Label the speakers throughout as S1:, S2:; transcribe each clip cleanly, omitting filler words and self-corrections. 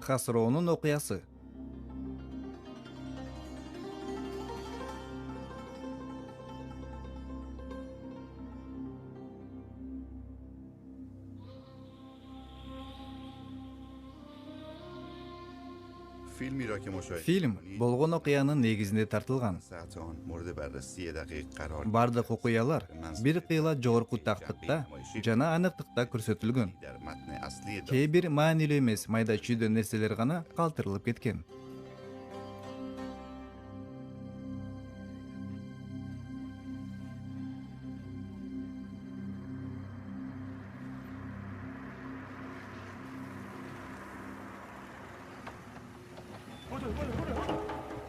S1: Хасроонун окуясы. Фильм болгон окуянын негизинде тартылган. Бардык окуялар бир кыйла жогорку тактыкта жана аныктыкта көрсөтүлгөн. Кээ бир маанилүү эмес майда чүйдө нерселер гана калтырылып кеткен.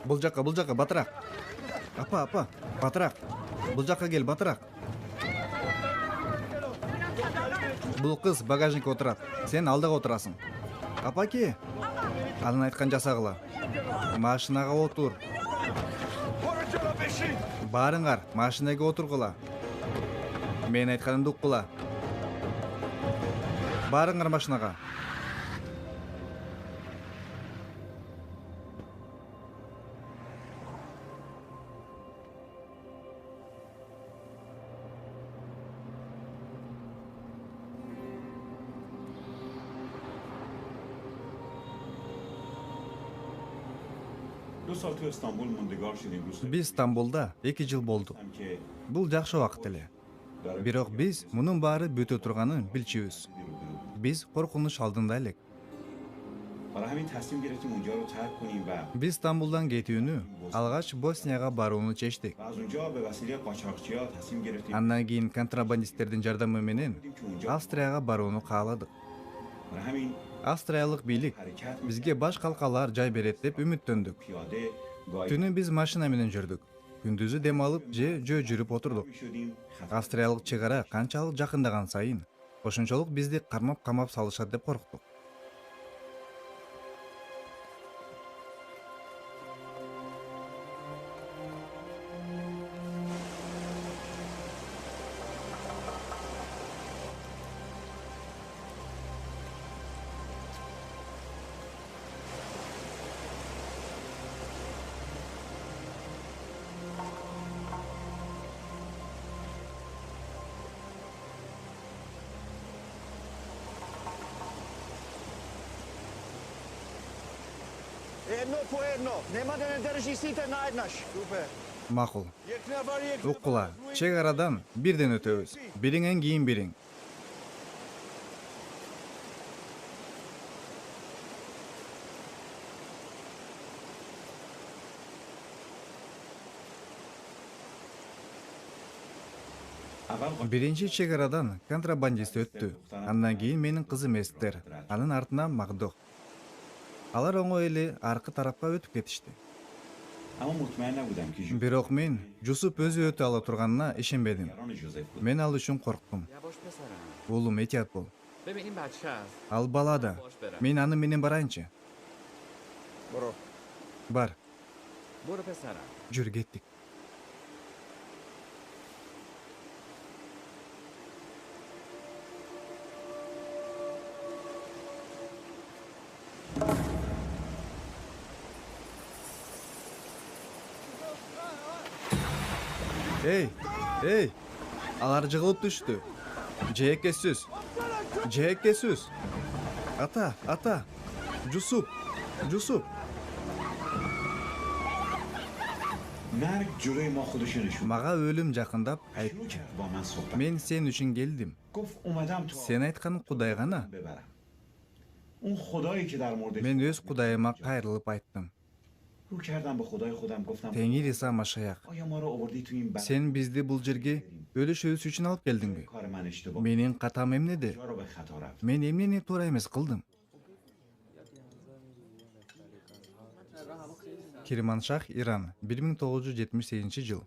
S1: Бул жака батыраак. Апа, батыраак. Бул жака кел, батыраак. Бул кыз багажникке отурат. Сен алдыга отурасың. Апаки, анын айткан жасагыла. Машинага отур. Барыңар, машинага отургула. Мен айтканымды уккула. Барыңар машинага. Биз Стамбулда 2 жыл болдук. Бул жакшы убакыт эле. Бирок биз мунун баары бүтө турганын билчүбүз. Биз коркунуч алдында элек. Биз Стамбулдан кетүүнү, алгач Боснияга барууну чечтик. Андан кийин контрабандисттердин жардамы менен Австрияга барууну кааладык. Австриялык бийлик бизге баш калкалар жай берет деп үмүттөндүк. Түнү биз машина менен жүрдүк. Күндүзү дем алып же жөө жүрүп отурдук. Австриялык чек ара канчалык жакындаган сайын ошончолук бизди кармап камап салышат деп корктук. Макул. Уккула, чек арадан бирден өтөбүз. Бириңен кийин бириң. Биринчи чек арадан контрабандист өттү. Андан кийин менин кызым Эстер, анын артынан Магдох. Алар оңой эле аркы тарапка өтүп кетишти. Бирок мен Жусуп өзү өтө ала турганына ишенбедим. Мен ал үчүн корктум. Уулум, этият бол. Ал балада. Мен аны менен барайынчы. Бар. Жүр, кеттик. Эй, алар жыгылып түштү. Жээкке сүз. Ата, Жусуп. Мага өлүм жакындап айтты. Мен сен үчүн келдим. Сен айткан Кудай гана. Мен өз Кудайыма кайрылып айттым. Теңир Иса Машаяк, сен бизди бул жерге өлүшүбүз үчүн алып келдиңби? Менин катам эмнеде? Мен эмнени туура эмес кылдым? Кирманшах, Иран, 1978 жыл.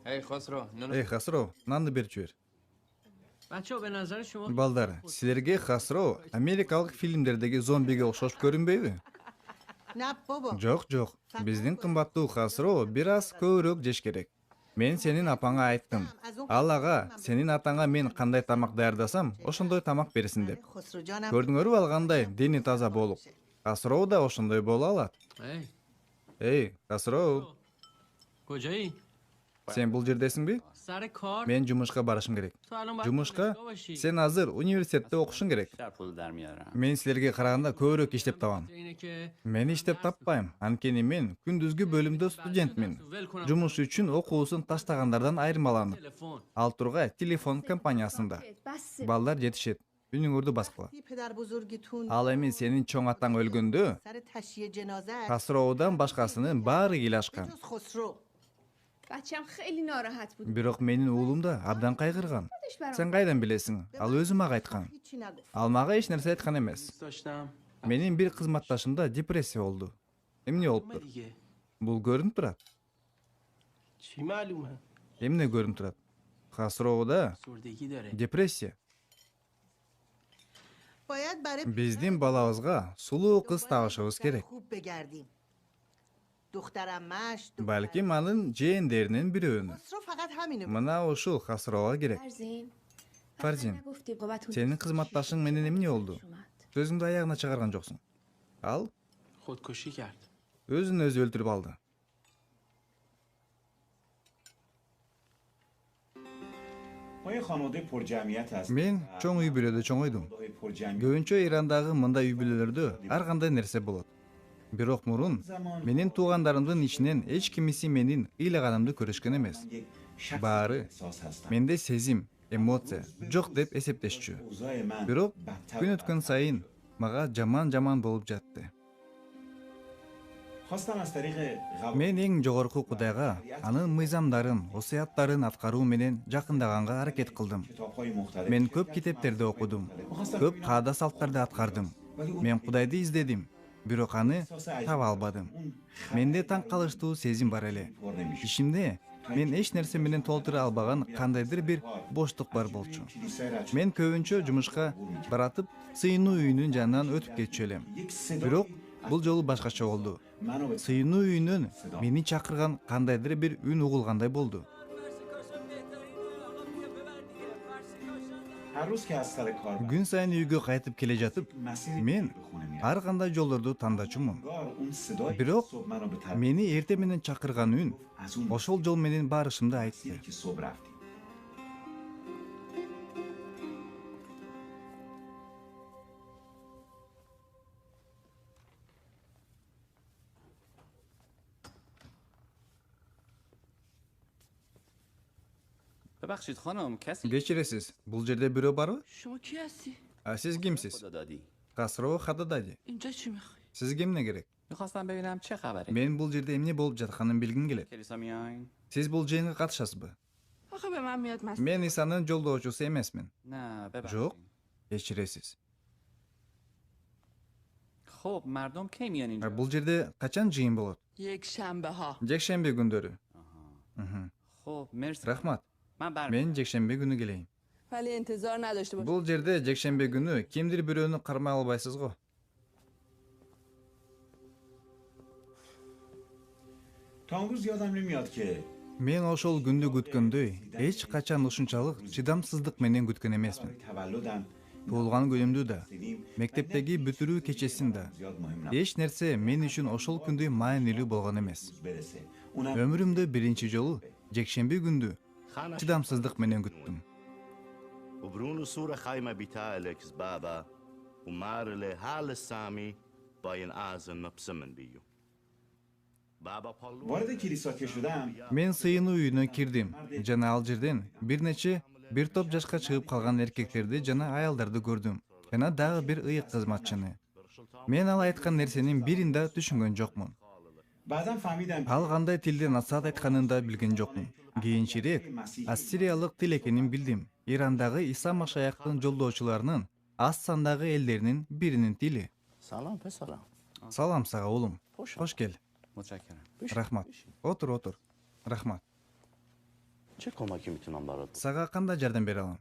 S1: Эй, Хасро, нанды берип жибер. Балдар, силерге Хасро америкалык фильмдердеги зомбиге окшош көрүнбөйбү? Жок, биздин кымбаттуу Хасро бир аз көбүрөөк жеш керек. Men senin apаңа айттым. Ал ага, senin атаңа мен кандай тамак даярдасам, ошондой тамак берсин деп. Көрдүңөрбү ал кандай дени таза болуп. Касыроо да ошондой боло алат.
S2: Hey,
S1: Эй, Касыроо,
S2: kocayı.
S1: сен бул жердесиңби?
S2: Sare kar.
S1: Мен жумушка барышым керек. Жумушка? Сен азыр университетте окушуң керек. Мен силерге караганда көбүрөөк иштеп табам. Мен иштеп таппайм, анткени мен күндүзгү бөлүмдө студентмин. Жумуш үчүн окуусун таштагандардан айырмаланып,
S2: Telefon.
S1: ал тургай телефон компаниясында. Балдар жетишет. Үнүңөрдү баскыла. Ал эми сенин чоң атаң өлгөндө Касыроодон башкасынын баары ыйлашкан.
S3: بچم خیلی ناراحت بود.
S1: Бирок менин уулум да абдан кайгырган. Сен кайдан билесиң? Ал өзү мага айткан. Ал мага эч нерсе айткан эмес.
S2: Dost داشتم.
S1: Менин бир кызматташымда депрессия болду. Эмне болуптур?
S2: دیگه.
S1: Бул көрүнүп турат.
S2: چی معلومه؟
S1: Эмне көрүнүп турат? Касыроодо
S2: سردگی داره.
S1: депрессия. Биздин балабызга сулуу кыз табышыбыз керек. Балким анын жээндеринин бирөөнү. Мына ушул Касыроого керек.
S3: فرزین
S1: Фарзин,
S3: گفتی بابتون
S1: сенин кызматташың менен эмне болду? Сөзүңдү аягына чыгарган жоксуң. Ал
S2: خودکشی کرد.
S1: өзүн өзү өлтүрүп алды. Мен чоң үй бүлөдө чоңойдум. Көбүнчө Ирандагы мындай үй бүлөлөрдө ар кандай нерсе болот. Бирок мурун менин туугандарымдын ичинен эч кимиси менин ыйлаганымды көрүшкөн эмес. Баары менде сезим, эмоция жок деп эсептешчү. Бирок күн өткөн сайын мага жаман болуп жатты. Мен эң жогорку Кудайга анын мыйзамдарын, осуяттарын аткаруу менен жакындаганга аракет кылдым. Мен көп китептерди окудум, көп каада салттарды аткардым. Мен Кудайды издедим, бирок аны таба албадым. Менде таң калыштуу сезим бар эле. Ишимде мен эч нерсе менен толтура албаган кандайдыр бир боштук бар болчу. Мен көбүнчө жумушка баратып, сыйынуу үйүнүн жанынан өтүп кетчү элем. Бирок бул жолу башкача болду. Сыйынуу үйүнөн мени чакырган кандайдыр бир үн угулгандай болду. Күн сайын үйгө кайтып келе жатып, мен ар кандай жолдорду тандачумун. Бирок мени эрте менен чакырган үн ошол жол менен барышымды айтты.
S4: ببخشید خانم کسی
S1: Кечиресиз, бул жерде бирөө барбы?
S2: شما کی هستی؟
S1: Сиз кимсиз?
S4: خدا دادی
S1: Касыроо Хададади.
S2: اینجا چی میخوای؟
S1: Сизге эмне керек?
S4: میخواستم ببینم چه خبره
S1: Мен бул жерде эмне болуп жатканын билгим келет.
S4: کلیسا میاین
S1: Сиз бул жыйынга катышасызбы?
S2: آخه به من میاد مسئله.
S1: Мен Исанын жолдоочусу эмесмин.
S4: نه
S1: Жок,
S4: ببخشید
S1: кечиресиз.
S4: خب مردم کی میان اینجا
S1: Бул жерде качан жыйын болот?
S2: یک شنبه ها.
S1: Жекшемби күндөрү.
S4: خب مرسی
S1: Рахмат.
S4: من بر
S1: Мен жекшемби күнү келейин.
S2: ولی انتظار نداشته باش.
S1: Бул жерде жекшемби күнү кимдир бирөөнү кармай албайсыз го. Мен ошол күндү күткөндөй, эч качан ушунчалык чыдамсыздык менен күткөн эмесмин. Туулган күнүмдү да, мектептеги бүтүрүү кечесин да. Эч нерсе мен үчүн ошол күндү маанилүү болгон эмес. Өмүрүмдө биринчи жолу жекшемби күндү чыдамсыздык менен күттүм.
S5: وبرونو صورة خايمة بتالكس بابا ومارلي هال السامي باين آزن مبسمن بيو بابا بالو
S1: Мен сыйынуу үйүнө кирдим жана ал жерден бир топ жашка чыгып калган эркектерди жана аялдарды көрдүм. Жана дагы бир ыйык кызматчыны. Мен ал айткан нерсенин бирин да түшүнгөн жокмун. Ал кандай тилде насаат айтканын да билген жокмун. Кийинчерээк ассириялык тил экенин билдим. Ирандагы Иса Машаяктын жолдоочуларынын аз сандагы элдеринин биринин тили.
S5: سلام پسرم
S1: Салам сага уулум. Кош кел.
S4: متشکرم
S1: Рахмат. Отур. Рахмат.
S5: چه کمکی میتونم برات
S1: Сага кандай жардам бере алам?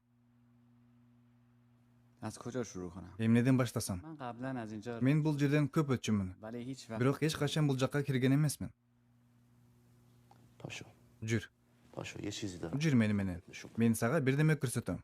S4: از کجا شروع کنم
S1: Эмнеден баштасам?
S4: من قبلا از اینجا
S1: Мен бул жерден көп өтчүмүн.
S4: ولی هیچ وقت
S1: Бирок эч качан бул жакка кирген эмесмин.
S5: پاشو
S1: Жүр.
S5: باشه یه چیزی دارم.
S1: Жүр мени менен. Мен сага бирдеме көрсөтөм.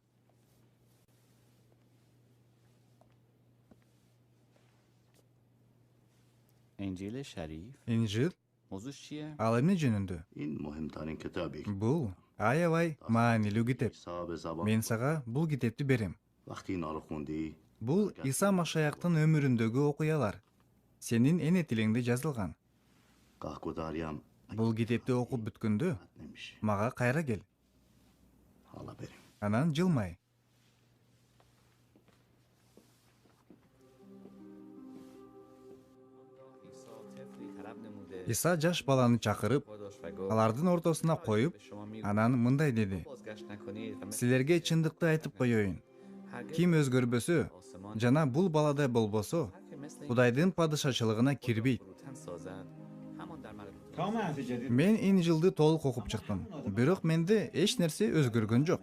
S4: انجیل شریف
S1: Инжил
S4: موضوعش چیه؟
S1: ал эмне жөнүндө?
S5: این مهمترین کتابی.
S1: Бул аябай маанилүү китеп.
S5: حساب زبان.
S1: Мен сага бул китепти берем.
S5: وقتی اینا رو خوندی
S1: Бул Иса Машаяктын өмүрүндөгү окуялар. Сенин эне тилиңде жазылган.
S5: قهقداریم
S1: Бул китепти окуп бүткөндө
S5: نمیشه.
S1: мага кайра кел.
S5: حالا بریم.
S1: Анан жылмай. Иса жаш баланы чакырып, алардын ортосуна коюп, анан мындай деди: Силерге чындыкты айтып коеюн. Ким өзгөрбөсө жана бул баладай болбосо, Кудайдын падышачылыгына кирбейт. Мен Инжилди толук окуп чыктым, бирок менде эч нерсе өзгөргөн жок.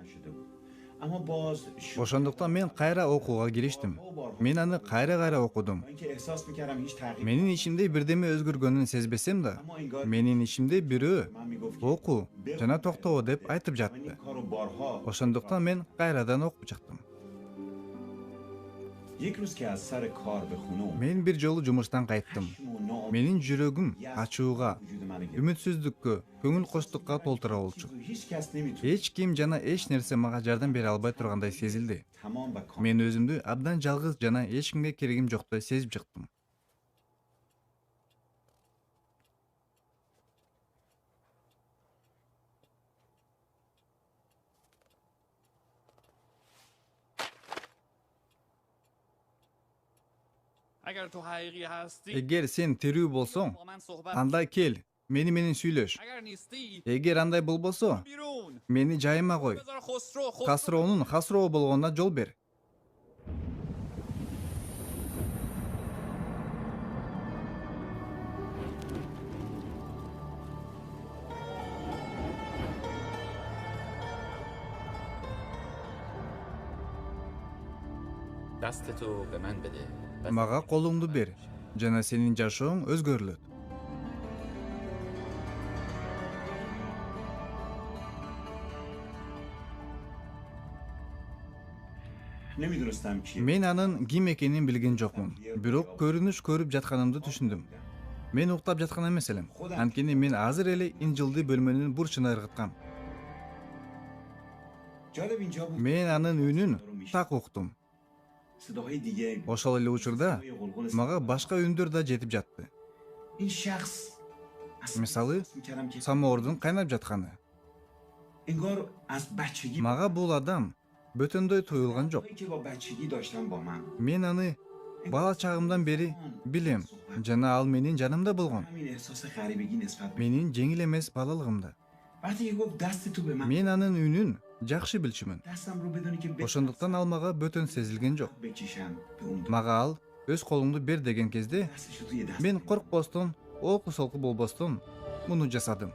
S6: اما باز
S1: Ошондуктан мен кайра окууга кириштим. Мен аны кайра окудum.
S6: اینکه احساس میکردم هیچ تغییری
S1: Менин ичимде бирдеме өзгөргөнүн сезбесем да, менин ичимде бирөө окуу жана токтоо деп айтып
S6: من
S1: жатты.
S6: این کارو بارها
S1: Ошондуктан мен кайрадан окуп чыктым.
S6: یک روز که از سر کار به خونه اومدم
S1: Мен бир жолу жумуштан кайттым. Менин жүрөгүм ачууга, үмүтсүздүккө, көңүл коштукка толтура болчу.
S6: هیچ کس نمیتونه
S1: Эч ким жана эч нерсе мага жардам бере албай тургандай сезилди.
S6: تمام و کامل
S1: Мен өзүмдү абдан жалгыз жана эч кимге керегим жоктой сезип чыктым.
S7: اگر تو حقیقی هستی
S1: Эгер сен тирүү болсоң,
S7: با من صحبت
S1: анда кел, мени менен сүйлөш.
S7: اگر نیستی
S1: Эгер андай болбосо,
S7: بیرون
S1: мени жайыма кой.
S7: بذار خسرو
S1: Хасроонун хасроо болгонуна жол бер.
S7: دست تو به من بده
S1: Мага колуңду бер, жана сенин жашооң өзгөрүлөт.
S6: نمیدونستم کیه
S1: Мен анын ким экенин билген жокмун. Бирок көрүнүш көрүп жатканымды түшүндүм. Мен уктап жаткан эмес элем. Анткени мен азыр эле Инжилди бөлмөнүн бурчуна ыргыткам.
S6: جالب اینجا بود
S1: Мен анын үнүн так уктум.
S6: صداهای دیگه
S1: Ошол эле учурда
S6: صدای قلقل
S1: мага башка үндөр да жетип жатты.
S6: این شخص اصلا
S1: Мисалы,
S6: احساس می‌کردم که
S1: самоордун кайнап жатканы.
S6: انگار از بچگی
S1: Мага бул адам бөтөндөй туюлган жок.
S6: صحبت‌هایی که با بچگی داشتم با من
S1: Мен аны бала чагымдан бери билем, жана ал менин жанымда болгон.
S6: همین احساس غریبگی نسبت به
S1: Менин жеңил эмес балалыгымда.
S6: وقتی که گفت دست تو به من
S1: Мен анын үнүн жакшы билчүмүн.
S6: دستم رو بدونی که
S1: Ошондуктан ал мага бөтөн сезилген жок.
S6: بکشم به اون دو
S1: Мага ал өз колуңду бер деген кезде
S6: دستشو توی دست
S1: мен коркпостон, олку солку болбостон муну жасадым.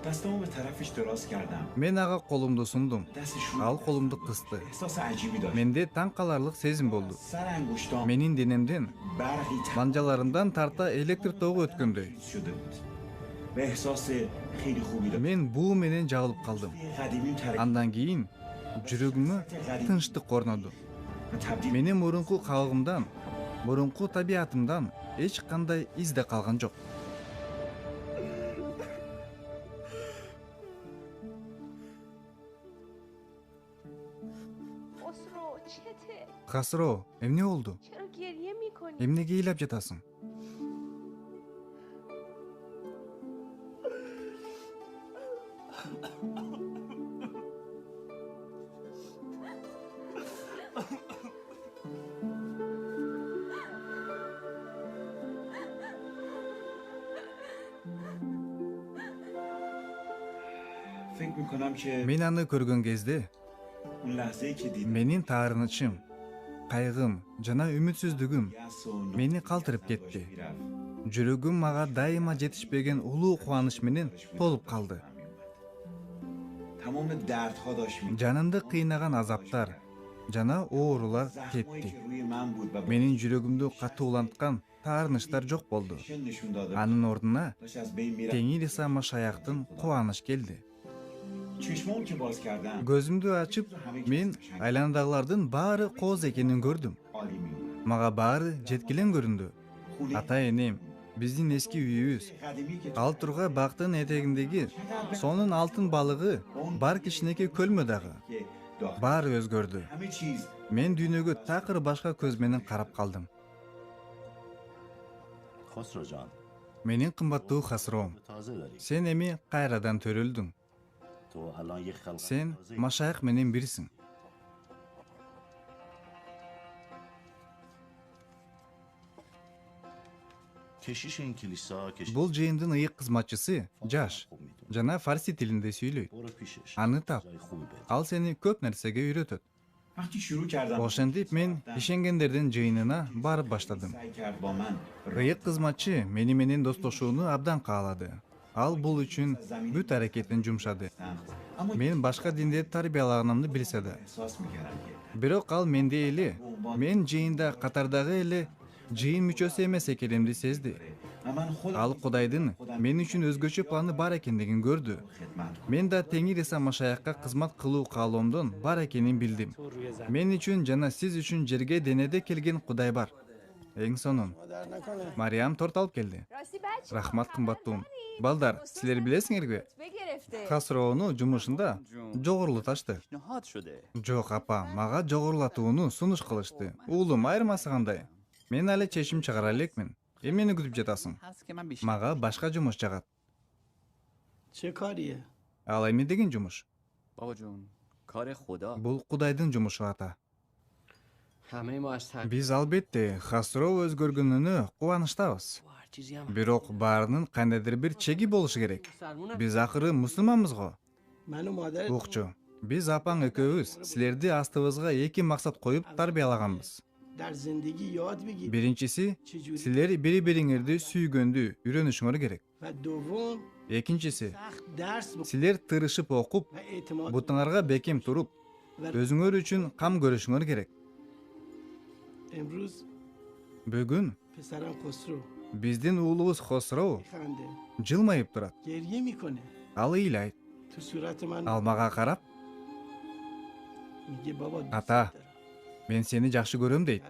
S6: دستمو به طرفش دراز کردم
S1: Мен ага колумду сундум.
S6: دستش رو
S1: Ал колумду кысты.
S6: احساس عجیبی داشت
S1: Менде таң каларлык сезим болду.
S6: سر انگشتام
S1: Менин денемден
S6: برقی
S1: манжаларымдан тарта электр тогу өткөндөй.
S6: تمیز شده بود و احساس خیلی خوبی داشت
S1: Мен буу менен жабылып калдым.
S6: قدیمیم ترک
S1: Андан кийин жүрөгүмө тынчтык орноду.
S6: و تبدیل
S1: Менин мурунку калыгымдан, мурунку табиятымдан эч кандай из да калган жок.
S3: خسرو چته؟
S1: Хасро, эмне болду?
S3: چرا گریه میکنی؟
S1: Эмнеге ыйлап жатасың?
S6: فکر میکنم که
S1: Мен аны көргөн кезде
S6: اون لحظه ای که دیدم
S1: менин таарынычым, кайгым жана үмүтсүздүгүм
S6: یأس و
S1: мени калтырып
S6: ناامید
S1: кетти.
S6: میرفت.
S1: Жүрөгүм мага дайыма жетишпеген улуу кубаныч менен толуп калды.
S6: تمام دردها داشت می
S1: Жанымды кыйнаган азаптар, жана оорулар кетти. Менин жүрөгүмдү катууланткан таарынычтар жок болду. Анын ордуна Теңир Иса Машаяктын кубаныч келди. Көзүмдү ачып, мен айланадагылардын баары кооз экенин көрдүм. Мага баары жеткилең көрүндү. Ата энем, биздин эски үйүбүз, ал тургай бактын этегиндеги сонун алтын балыгы, бар кичинекей көлмө дагы. Баары өзгөрдү. Мен дүйнөгө такыр башка көз менен карап калдым.
S5: Khosrojan,
S1: Менин кымбаттуу Хасроом,
S5: taze veri.
S1: сен эми кайрадан төрөлдүң.
S5: Tu halan yek khalqa
S1: Сен
S5: taze.
S1: Машаяк менен бирсиң.
S5: Keşişin kilisa, keşiş.
S1: Бул жыйындын ыйык кызматчысы жаш жана фарси тилинде сүйлөйт.
S5: Bora pişiş.
S1: Аны тап.
S5: Jay xubi bed.
S1: Ал сени көп нерсеге үйрөтөт. Ошентип мен ишенгендердин жыйынына барып баштадым. Ыйык кызматчы мени менен достошууну абдан каалады. Ал бул үчүн бүт аракетин жумшады. Мен башка динде тарбиялаганымды билсе да. Бирок ал менде эле, мен жыйында катардагы эле жыйын мүчөсү эмес экенимди сезди. Ал Кудайдын мен үчүн өзгөчө планы бар экендигин көрдү. Мен да Теңир Иса Машаякка кызмат кылуу каалоомдон бар экенин билдим. Мен үчүн жана сиз үчүн жерге денеде келген Кудай бар. Эң сонун Мариям торт алып келди.
S3: راستی بچه
S1: Рахмат кымбаттуум. Балдар, силер билесиңерби?
S3: بگرفته
S1: Хасроону жумушунда жогорулатышты.
S4: پیشنهاد شده.
S1: Жок апа, мага жогорулатууну сунуш кылышты. Уулум, айырмасы кандай? Мен али чечим чыгара элекмин. Эмнени күтүп жатасың?
S4: هست که من بیشتر
S1: Мага башка жумуш жагат.
S8: چه کاریه؟
S1: Ал эми деген жумуш?
S4: بابا جون کار خدا.
S1: Бул Кудайдын жумушу ата.
S8: همه ما از تغییر
S1: Биз албетте Хасроо өзгөргөнүнө кубанычтабыз.
S8: هر چیزی هم
S1: Бирок баарынын кандайдыр бир чеги болушу керек.
S8: مسلمونم.
S1: Биз акыры мусулманбыз го.
S8: من و مادرت
S1: Укчу, биз апаң экөөбүз силерди астыбызга эки максат коюп тарбиялаганбыз.
S8: در زندگی یاد بگیر
S1: Биринчиси,
S8: چجوری
S1: силер бири бириңерди сүйгөндү үйрөнүшүңөр керек.
S8: و دوم
S1: Экинчиси,
S8: سخت درس بخون
S1: силер тырышып окуп,
S8: و اعتماد
S1: бутуңарга бекем туруп,
S8: و
S1: өзүңөр үчүн кам көрүшүңөр керек.
S8: امروز
S1: Бүгүн
S8: پسرم خسرو
S1: биздин уулубуз Хосроу
S8: خنده
S1: жылмайып турат.
S8: گریه میکنه
S1: Ал ыйлайт.
S8: تو صورت من
S1: Ал мага карап,
S8: میگه بابا دوست
S1: Ата.
S8: دارم.
S1: мен сени жакшы көрөм дейт.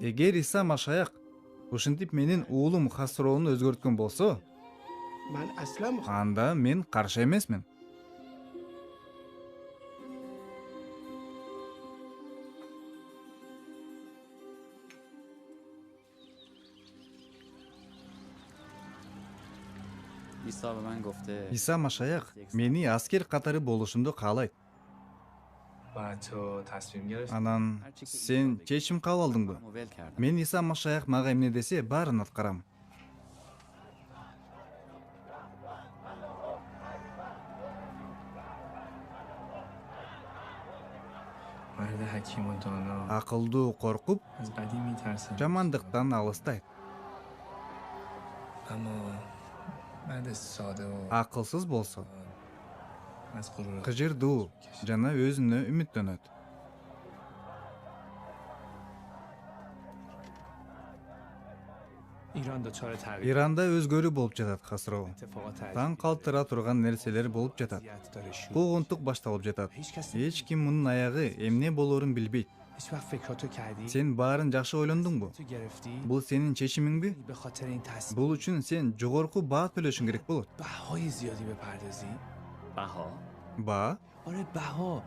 S1: Эгер Иса Машаяк ушинтип менин уулум Хасроону өзгөрткөн болсо,
S8: من اصلا مخ...
S1: анда мен каршы эмесмин.
S4: عیسی به من گفته
S1: Иса Машаяк мени аскер катары болушумду каалайт.
S9: و تو تصمیم گرفتی؟
S1: Анан сен чечим кабыл алдыңбы?
S4: مو ول کردم.
S1: Мен Иса Машаяк мага эмне десе, баарын аткарам.
S9: مرد حکیم و دانا
S1: Акылдуу коркуп,
S9: از بدی میترسم
S1: жамандыктан алыстайт.
S9: اما مرد ساده و
S1: Акылсыз болсо,
S9: از غرور
S1: кыжырдуу жана өзүнө үмүттөнөт.
S9: ایران دچار تغییر
S1: Иранда өзгөрүү болуп жатат Хасроо.
S9: اتفاقات
S1: Таң калтыра турган нерселер болуп жатат.
S9: عجیبیت داره شروع
S1: Куугунтук башталып жатат.
S9: هیچ کس
S1: Эч ким мунун аягы эмне болоорун билбейт.
S9: هیچ وقت فکراتو کردی
S1: Сен баарын жакшы ойлондуңбу?
S9: تو گرفتی
S1: Бул сенин чечимиңби?
S9: به خاطر این تصمیم
S1: Бул үчүн сен жогорку баа төлөшүң керек болот.
S9: بهای زیادی بپردازی
S4: بها
S1: Баа?
S9: آره بهای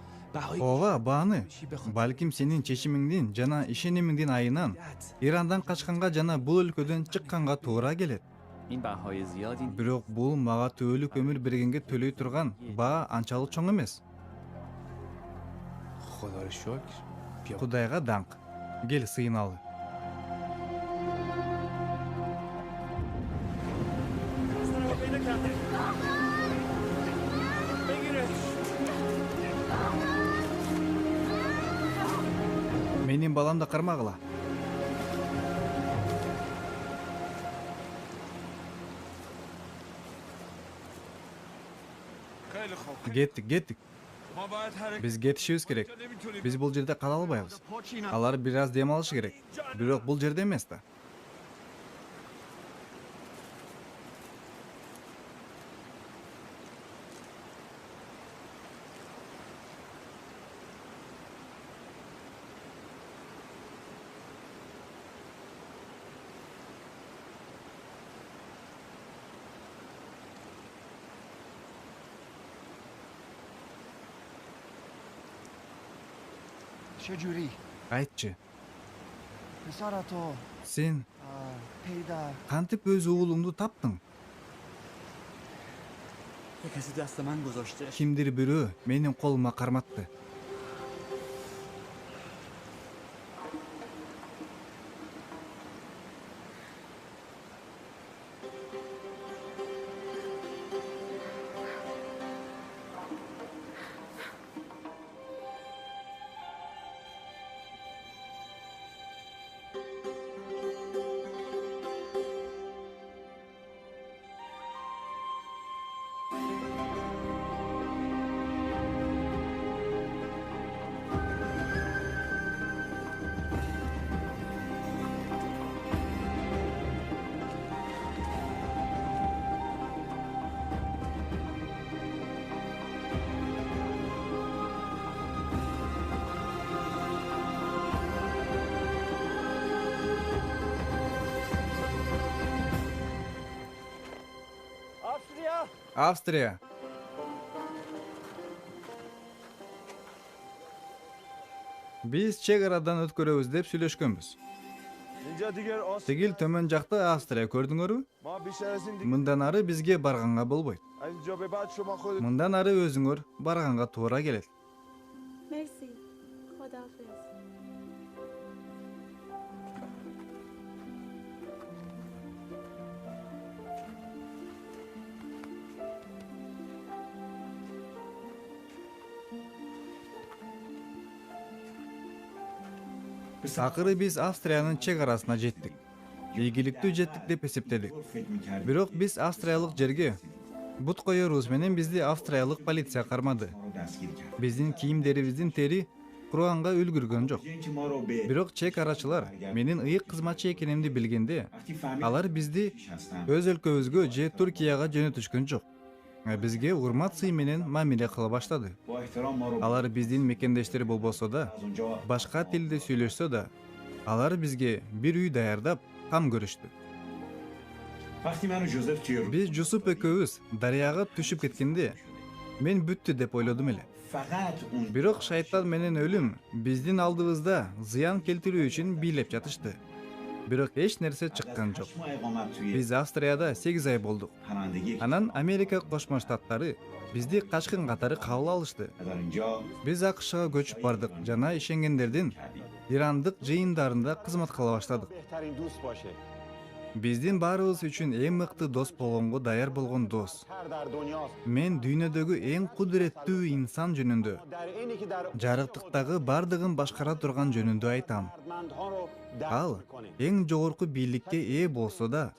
S1: Ооба, бааны.
S9: چی به خاطر
S1: Балким сенин чечимиңдин жана ишенимиңдин айынан Ирандан качканга жана бул өлкөдөн чыкканга туура келет.
S4: این بهای زیادی نیست.
S1: Бирок бул мага түбөлүк өмүр бергенге төлөй турган баа анчалык чоң эмес.
S9: خدا رو شکر بیا
S1: Кудайга даңк. Кел сыйыналы. Менин баламды кармагыла.
S7: خیلی خوب.
S1: Кеттик. Биз кетишибиз керек. Биз бул жерде кала албайбыз. Алар бир аз дем алышы керек. Бирок бул жерде эмес да.
S10: چجوری؟
S1: Айтчы,
S10: پسر تو
S1: сен
S10: پیدا
S1: кантип өз уулуңду таптың?
S4: یه کسی دست من گذاشته.
S1: Кимдир бирөө менин колума карматты. Австрия. Биз чек арадан өткөрөбүз деп сүйлөшкөнбүз. Тигил төмөн жакта Австрия көрдүңөрбү? Мындан ары бизге барганга болбойт. Мындан ары өзүңөр барганга туура келет.
S3: مرسی خداحافظ
S1: Акыры биз Австриянын чек арасына жеттик. Ийгиликтүү жеттик деп эсептедик. Бирок биз австриялык жерге бут коерубуз менен бизди австриялык полиция кармады. Биздин кийимдерибиздин тери курганга үлгүргөн жок. Бирок чек арачылар менин ыйык кызматчы экенимди билгенде, алар бизди өз өлкөбүзгө же Туркияга жөнөтүшкөн жок. Бизге урмат сый менен мамиле кыла баштады. Алар биздин мекендештер болбосо да, башка тилде сүйлөшсө да, алар бизге бир үй даярдап, кам көрүштү. Биз Жусуп экөөбүз дарыяга түшүп кеткенде, мен бүттү деп ойлодум эле. Бирок шайтан менен өлүм биздин алдыбызда зыян келтирүү үчүн бийлеп жатышты. Бирок эч нерсе чыккан жок. Биз Австрияда 8 ай болдук. Анан Америка Кошмо Штаттары бизди качкын катары кабыл алышты. Биз АКШга көчүп бардык жана ишенгендердин ирандык жыйындарында кызмат кыла баштадык. Биздин баарыбыз үчүн эң мыкты дос болгонго даяр болгон дос. Мен дүйнөдөгү эң кудуреттүү инсан жөнүндө, жарыктыктагы бардыгын башкара турган жөнүндө айтам. Ал эң жогорку бийликке ээ болсо да,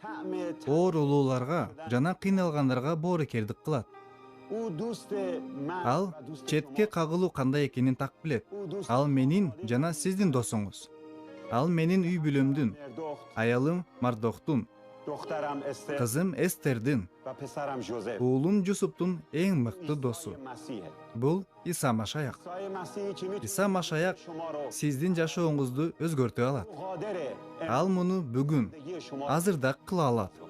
S1: оор улууларга жана кыйналгандарга боорукердик кылат. Ал четке кагылуу кандай экенин так билет. Ал менин жана сиздин досуңуз. Ал менин үй бүлөмдүн, аялым Мардохтун, кызым Эстердин, уулум Жусуптун эң мыкты досу. Бул Иса Машаяк. Иса Машаяк сиздин жашооңузду өзгөртө алат. Ал муну бүгүн, азырда кыла алат.